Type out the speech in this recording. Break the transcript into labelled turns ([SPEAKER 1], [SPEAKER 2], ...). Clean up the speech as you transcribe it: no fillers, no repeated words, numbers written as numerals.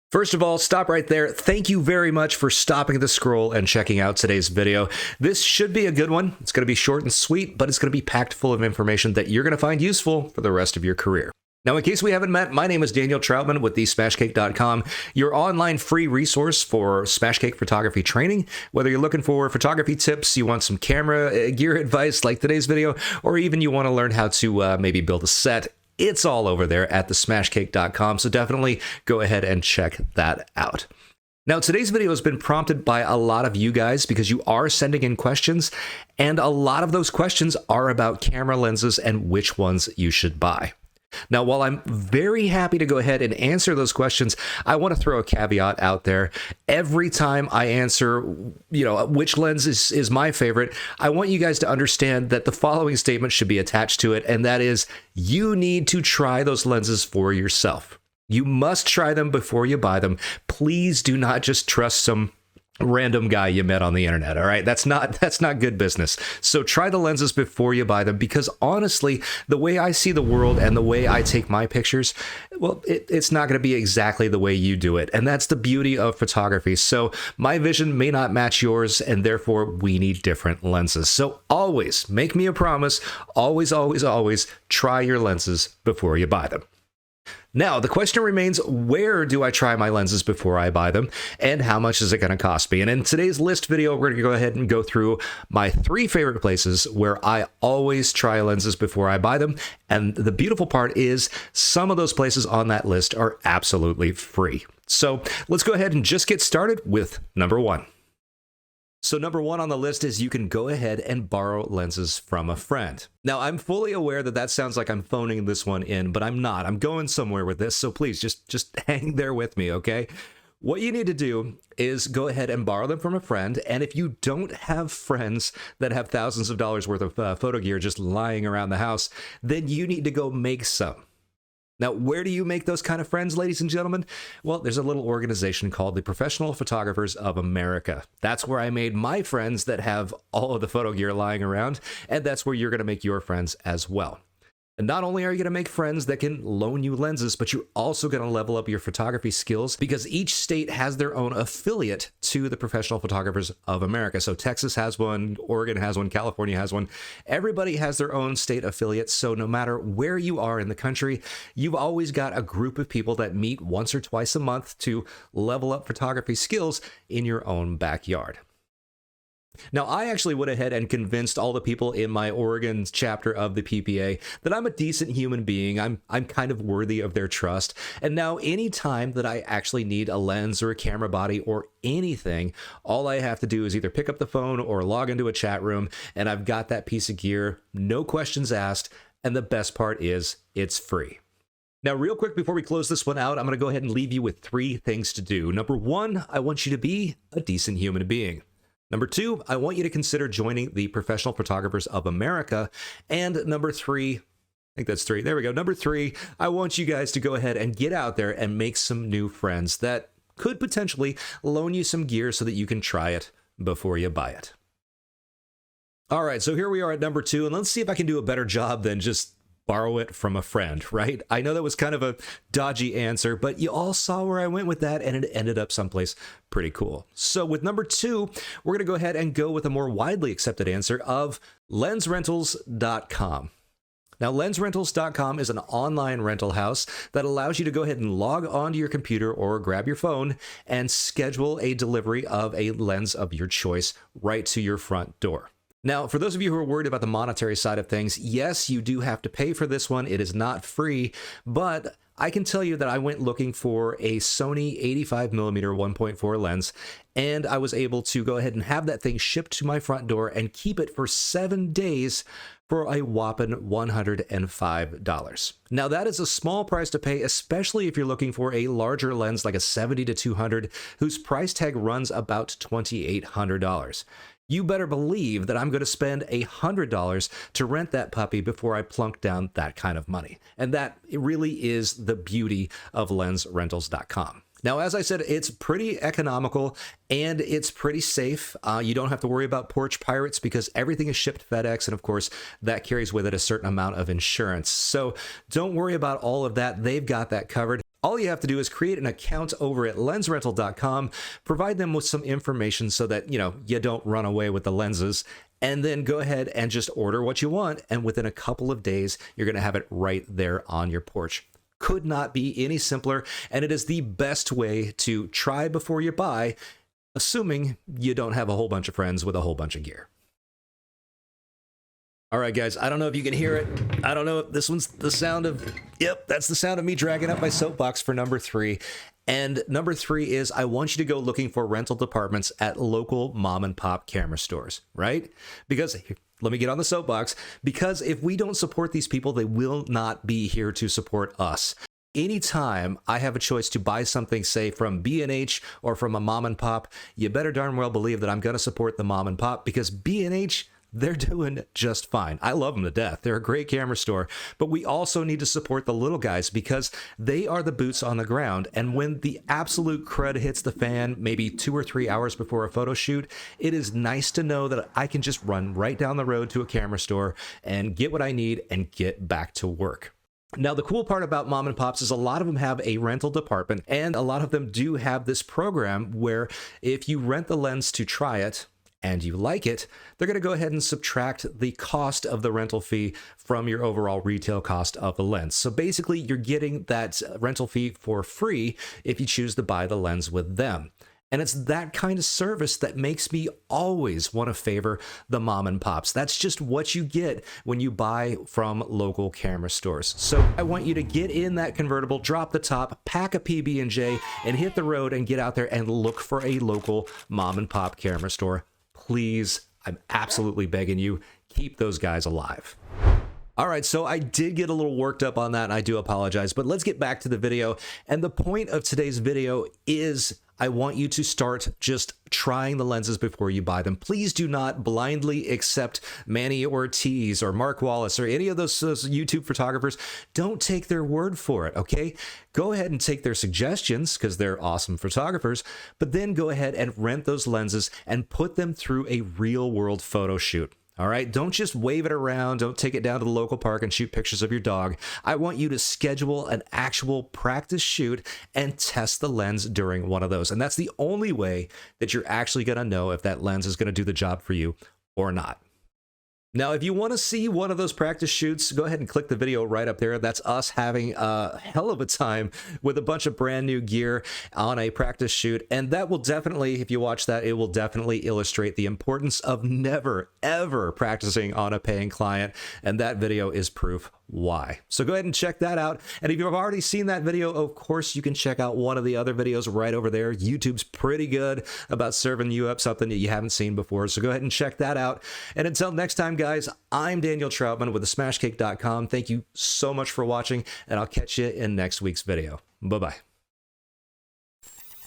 [SPEAKER 1] First of all, stop right there. Thank you very much for stopping the scroll and checking out today's video. This should be a good one. It's going to be short and sweet, but it's going to be packed full of information that you're going to find useful for the rest of your career. Now, in case we haven't met, my name is Daniel Troutman with thesmashcake.com, your online free resource for smash cake photography training. Whether you're looking for photography tips, you want some camera gear advice like today's video, or even you want to learn how to maybe build a set, it's all over there at thesmashcake.com, so definitely go ahead and check that out. Now, today's video has been prompted by a lot of you guys because you are sending in questions, and a lot of those questions are about camera lenses and which ones you should buy. Now, while I'm very happy to go ahead and answer those questions, I want to throw a caveat out there. Every time I answer, which lens is my favorite, I want you guys to understand that the following statement should be attached to it, and that is, you need to try those lenses for yourself. You must try them before you buy them. Please do not just trust some random guy you met on the internet. All right, that's not good business. So try the lenses before you buy them, because honestly, the way I see the world and the way I take my pictures, well, it's not going to be exactly the way you do it, and that's the beauty of photography. So my vision may not match yours, and therefore we need different lenses. So always make me a promise, always try your lenses before you buy them. Now, the question remains, where do I try my lenses before I buy them, and how much is it going to cost me? And in today's list video, we're going to go ahead and go through my 3 favorite places where I always try lenses before I buy them. And the beautiful part is some of those places on that list are absolutely free. So let's go ahead and just get started with number 1. So number 1 on the list is you can go ahead and borrow lenses from a friend. Now, I'm fully aware that that sounds like I'm phoning this one in, but I'm not. I'm going somewhere with this, so please just hang there with me, okay? What you need to do is go ahead and borrow them from a friend, and if you don't have friends that have thousands of dollars worth of photo gear just lying around the house, then you need to go make some. Now, where do you make those kind of friends, ladies and gentlemen? Well, there's a little organization called the Professional Photographers of America. That's where I made my friends that have all of the photo gear lying around, and that's where you're going to make your friends as well. And not only are you going to make friends that can loan you lenses, but you're also going to level up your photography skills, because each state has their own affiliate to the Professional Photographers of America. So Texas has one, Oregon has one, California has one. Everybody has their own state affiliate. So no matter where you are in the country, you've always got a group of people that meet once or twice a month to level up photography skills in your own backyard. Now, I actually went ahead and convinced all the people in my Oregon chapter of the PPA that I'm a decent human being. I'm kind of worthy of their trust. And now anytime that I actually need a lens or a camera body or anything, all I have to do is either pick up the phone or log into a chat room, and I've got that piece of gear, no questions asked. And the best part is it's free. Now, real quick, before we close this one out, I'm going to go ahead and leave you with 3 things to do. Number 1, I want you to be a decent human being. Number 2, I want you to consider joining the Professional Photographers of America. And number 3, I think that's 3. There we go. Number 3, I want you guys to go ahead and get out there and make some new friends that could potentially loan you some gear so that you can try it before you buy it. All right, so here we are at number 2, and let's see if I can do a better job than just borrow it from a friend, right? I know that was kind of a dodgy answer, but you all saw where I went with that, and it ended up someplace pretty cool. So with number 2, we're going to go ahead and go with a more widely accepted answer of lensrentals.com. Now, lensrentals.com is an online rental house that allows you to go ahead and log onto your computer or grab your phone and schedule a delivery of a lens of your choice right to your front door. Now, for those of you who are worried about the monetary side of things, yes, you do have to pay for this one. It is not free, but I can tell you that I went looking for a Sony 85mm 1.4 lens, and I was able to go ahead and have that thing shipped to my front door and keep it for 7 days for a whopping $105. Now, that is a small price to pay, especially if you're looking for a larger lens like a 70-200, whose price tag runs about $2,800. You better believe that I'm going to spend $100 to rent that puppy before I plunk down that kind of money. And that really is the beauty of lensrentals.com. Now, as I said, it's pretty economical and it's pretty safe. You don't have to worry about porch pirates because everything is shipped FedEx. And of course, that carries with it a certain amount of insurance. So don't worry about all of that. They've got that covered. All you have to do is create an account over at lensrental.com, provide them with some information so that, you don't run away with the lenses, and then go ahead and just order what you want. And within a couple of days, you're going to have it right there on your porch. Could not be any simpler. And it is the best way to try before you buy, assuming you don't have a whole bunch of friends with a whole bunch of gear. All right, guys, I don't know if you can hear it. I don't know if this one's the sound of, yep, that's the sound of me dragging up my soapbox for number 3. And number 3 is I want you to go looking for rental departments at local mom and pop camera stores, right? Because let me get on the soapbox, because if we don't support these people, they will not be here to support us. Anytime I have a choice to buy something, say from B&H or from a mom and pop, you better darn well believe that I'm going to support the mom and pop, because B&H, they're doing just fine. I love them to death. They're a great camera store, but we also need to support the little guys because they are the boots on the ground. And when the absolute crud hits the fan, maybe 2 or 3 hours before a photo shoot, it is nice to know that I can just run right down the road to a camera store and get what I need and get back to work. Now, the cool part about mom and pops is a lot of them have a rental department, and a lot of them do have this program where if you rent the lens to try it, and you like it, they're going to go ahead and subtract the cost of the rental fee from your overall retail cost of the lens. So basically, you're getting that rental fee for free if you choose to buy the lens with them. And it's that kind of service that makes me always want to favor the mom and pops. That's just what you get when you buy from local camera stores. So I want you to get in that convertible, drop the top, pack a PB&J, and hit the road and get out there and look for a local mom and pop camera store. Please, I'm absolutely begging you, keep those guys alive. All right, so I did get a little worked up on that, and I do apologize, but let's get back to the video. And the point of today's video is I want you to start just trying the lenses before you buy them. Please do not blindly accept Manny Ortiz or Mark Wallace or any of those YouTube photographers. Don't take their word for it, okay? Go ahead and take their suggestions because they're awesome photographers, but then go ahead and rent those lenses and put them through a real-world photo shoot. All right, don't just wave it around. Don't take it down to the local park and shoot pictures of your dog. I want you to schedule an actual practice shoot and test the lens during one of those. And that's the only way that you're actually going to know if that lens is going to do the job for you or not. Now, if you want to see one of those practice shoots, go ahead and click the video right up there. That's us having a hell of a time with a bunch of brand new gear on a practice shoot. And that will definitely, if you watch that, it will definitely illustrate the importance of never, ever practicing on a paying client. And that video is proof why. So go ahead and check that out. And if you've already seen that video, of course, you can check out one of the other videos right over there. YouTube's pretty good about serving you up something that you haven't seen before. So go ahead and check that out. And until next time, guys, I'm Daniel Troutman with thesmashcake.com. Thank you so much for watching, and I'll catch you in next week's video. Bye-bye.